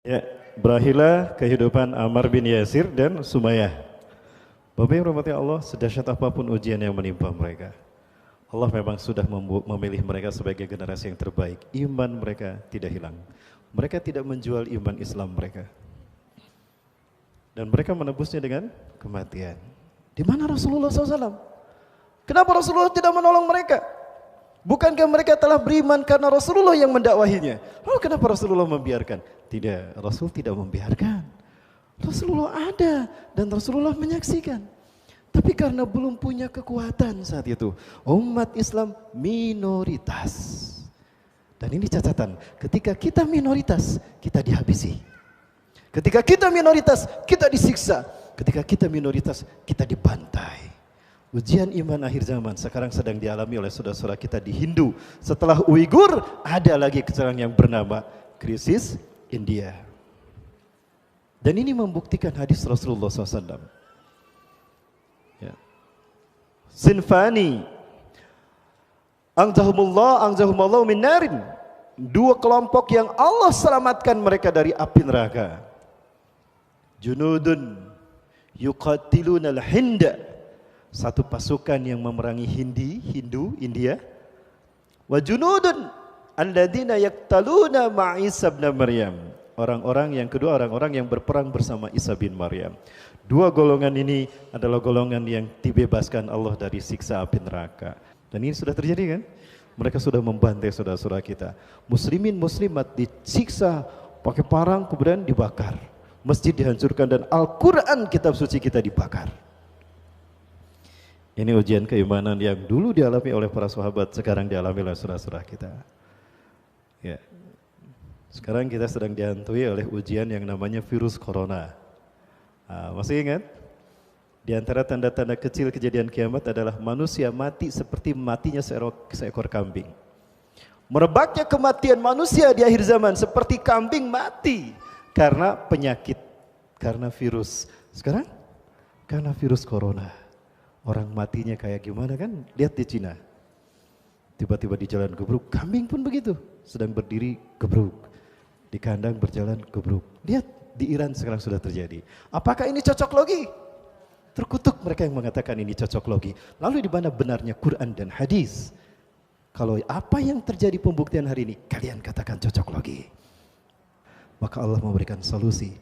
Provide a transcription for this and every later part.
Ya, berakhirlah kehidupan Ammar bin Yasir dan Sumayyah. Bapak yang rahmati Allah, sedahsyat apapun ujian yang menimpa mereka, Allah memang sudah memilih mereka sebagai generasi yang terbaik. Iman mereka tidak hilang. Mereka tidak menjual iman Islam mereka. Dan mereka menebusnya dengan kematian. Di mana Rasulullah SAW? Kenapa Rasulullah tidak menolong mereka? Bukankah mereka telah beriman karena Rasulullah yang mendakwahinya? Lalu kenapa Rasulullah membiarkan? Tidak, Rasul tidak membiarkan. Rasulullah ada dan Rasulullah menyaksikan. Tapi karena belum punya kekuatan saat itu, umat Islam minoritas. Dan ini catatan, ketika kita minoritas, kita dihabisi. Ketika kita minoritas, kita disiksa. Ketika kita minoritas, kita dibantai. Ujian iman akhir zaman sekarang sedang dialami oleh saudara-saudara kita di Hindu. Setelah Uighur, ada lagi sekarang yang bernama krisis India. Dan ini membuktikan hadis Rasulullah SAW. Ya. Sinfani angzahumullahu min narin. Dua kelompok yang Allah selamatkan mereka dari api neraka. Junudun yuqatiluna al-hinda. Satu pasukan yang memerangi Hindu, India. Wa junudun alladzina yaktaluna ma'isa bin Maryam. Orang-orang yang kedua, orang-orang yang berperang bersama Isa bin Maryam. Dua golongan ini adalah golongan yang dibebaskan Allah dari siksa api neraka. Dan ini sudah terjadi kan? Mereka sudah membantai saudara-saudara kita. Muslimin muslimat disiksa pakai parang kemudian dibakar. Masjid dihancurkan dan Al-Quran kitab suci kita dibakar. Ini ujian keimanan yang dulu dialami oleh para sahabat, sekarang dialami oleh saudara-saudara kita. Ya. Sekarang kita sedang dihantui oleh ujian yang namanya virus corona. Masih ingat? Di antara tanda-tanda kecil kejadian kiamat adalah manusia mati seperti matinya seekor kambing. Merebaknya kematian manusia di akhir zaman seperti kambing mati karena penyakit, karena virus. Sekarang? Karena virus corona. Orang matinya kayak gimana kan? Lihat di Cina. Tiba-tiba di jalan gebruk, kambing pun begitu. Sedang berdiri gebruk. Di kandang berjalan gebruk. Lihat di Iran sekarang sudah terjadi. Apakah ini cocok logi? Terkutuk mereka yang mengatakan ini cocok logi. Lalu di mana benarnya Quran dan hadis? Kalau apa yang terjadi pembuktian hari ini, kalian katakan cocok logi. Maka Allah memberikan solusi.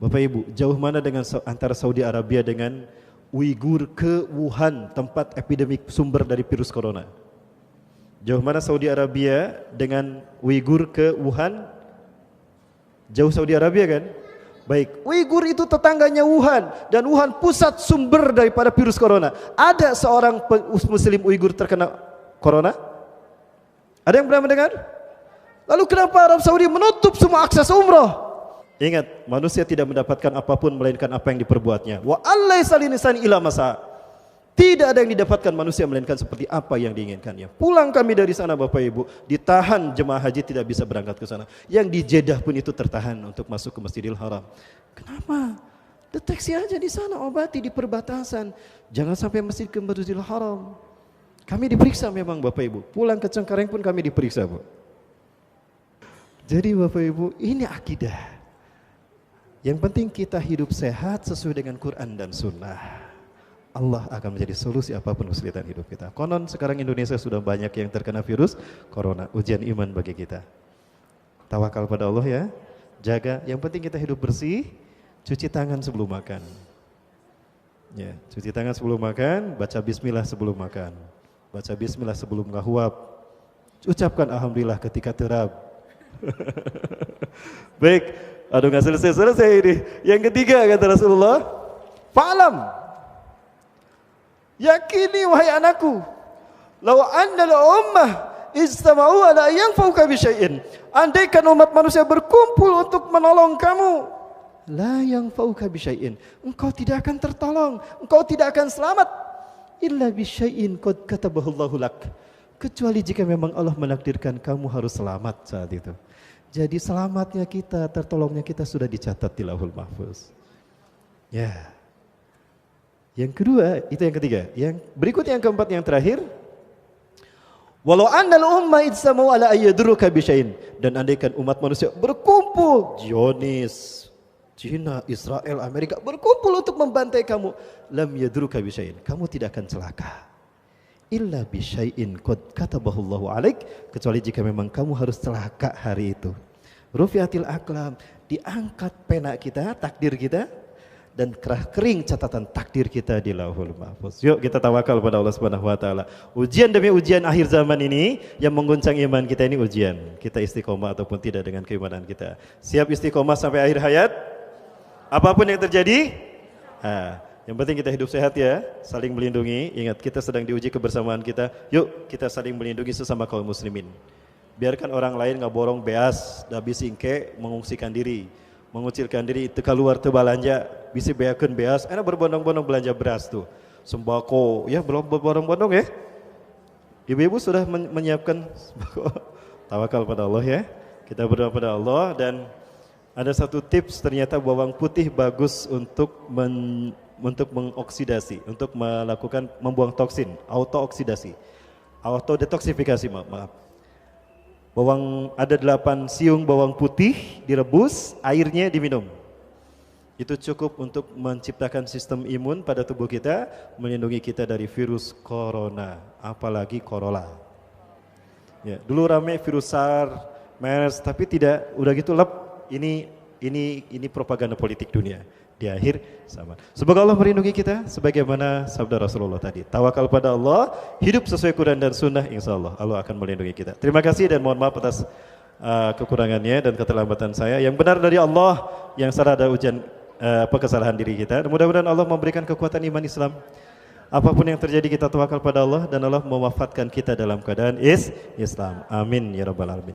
Bapak Ibu, jauh mana dengan antara Saudi Arabia dengan Uighur ke Wuhan, tempat epidemik sumber dari virus corona? Jauh mana Saudi Arabia dengan Uighur ke Wuhan? Jauh Saudi Arabia kan? Baik, Uighur itu tetangganya Wuhan dan Wuhan pusat sumber daripada virus corona. Ada seorang muslim Uighur terkena corona? Ada yang pernah mendengar? Lalu kenapa Arab Saudi menutup semua akses umroh? Ingat, manusia tidak mendapatkan apapun melainkan apa yang diperbuatnya. Wa allaisa linisani illa masa. Tidak ada yang didapatkan manusia melainkan seperti apa yang diinginkannya. Pulang kami dari sana Bapak Ibu, ditahan jemaah haji tidak bisa berangkat ke sana. Yang di Jeddah pun itu tertahan untuk masuk ke Masjidil Haram. Kenapa? Deteksi aja di sana, obati di perbatasan. Jangan sampai masjid ke Masjidil Haram. Kami diperiksa memang Bapak Ibu. Pulang ke Cengkareng pun kami diperiksa, Bu. Jadi Bapak Ibu, ini akidah. Yang penting kita hidup sehat sesuai dengan Quran dan Sunnah. Allah akan menjadi solusi apapun kesulitan hidup kita. Konon sekarang Indonesia sudah banyak yang terkena virus corona. Ujian iman bagi kita. Tawakal pada Allah ya. Jaga, yang penting kita hidup bersih. Cuci tangan sebelum makan. Ya, cuci tangan sebelum makan. Baca bismillah sebelum makan. Baca bismillah sebelum ngahuap. Ucapkan alhamdulillah ketika terab. Baik. Aduh gak selesai-selesai ini. Yang ketiga kata Rasulullah, fa'lam, yakini wahai anakku, law anna al-ummah istama'u ala yanfa'uka bi syai'in. Andaikan umat manusia berkumpul untuk menolong kamu, la yanfa'uka bi syai'in, engkau tidak akan tertolong, engkau tidak akan selamat, illa bi syai'in qad katabahu Allahu lak, kecuali jika memang Allah menakdirkan kamu harus selamat saat itu. Jadi selamatnya kita, tertolongnya kita sudah dicatat di Lauhul Mahfuz. Ya. Yang kedua, itu yang ketiga. Yang berikut yang keempat, yang terakhir. Walau annal umma ijtama'u ala ayyadurruka bisyai'in, dan andaikan umat manusia berkumpul, Zionis, Cina, Israel, Amerika berkumpul untuk membantai kamu, lam yadurruka bisyai'in, kamu tidak akan celaka. Illa bisyai'in qad katabahullahu alaik, kecuali jika memang kamu harus celaka hari itu. Rufiatil aqlam, diangkat pena kita, takdir kita, dan kerah kering catatan takdir kita di Lauhul Mahfuz. Yuk kita tawakal pada Allah Subhanahu wa taala. Ujian demi ujian akhir zaman ini yang mengguncang iman kita ini ujian. Kita istiqomah ataupun tidak dengan keimanan kita. Siap istiqomah sampai akhir hayat? Apapun yang terjadi? Yang penting kita hidup sehat ya, saling melindungi. Ingat kita sedang diuji kebersamaan kita. Yuk kita saling melindungi sesama kaum muslimin. Biarkan orang lain ngaborong beas, dabi singke, mengungsikan diri. Mengucilkan diri itu keluar te balanja bisa beakeun beas enak berbondong-bondong belanja beras tuh sembako ya belum berbondong-bondong ya. Ibu-ibu sudah menyiapkan sembako. Tawakal pada Allah ya, kita berdoa pada Allah. Dan ada satu tips, ternyata bawang putih bagus untuk mengoksidasi, untuk melakukan membuang toksin, auto oksidasi, auto detoksifikasi, maaf. Bawang ada 8 siung bawang putih direbus, airnya diminum. Itu cukup untuk menciptakan sistem imun pada tubuh kita, melindungi kita dari virus corona, apalagi Corolla. Ya, dulu rame virus SARS, MERS, tapi tidak, udah gitu lep. Ini propaganda politik dunia. Di akhir zaman. Semoga Allah melindungi kita sebagaimana sabda Rasulullah tadi. Tawakal pada Allah, hidup sesuai Quran dan Sunnah, insya Allah Allah akan melindungi kita. Terima kasih dan mohon maaf atas kekurangannya dan keterlambatan saya. Yang benar dari Allah, yang salah ada ujian kesalahan diri kita. Mudah-mudahan Allah memberikan kekuatan iman Islam. Apapun yang terjadi kita tawakal pada Allah dan Allah mewafatkan kita dalam keadaan Islam. Amin ya rabbal alamin.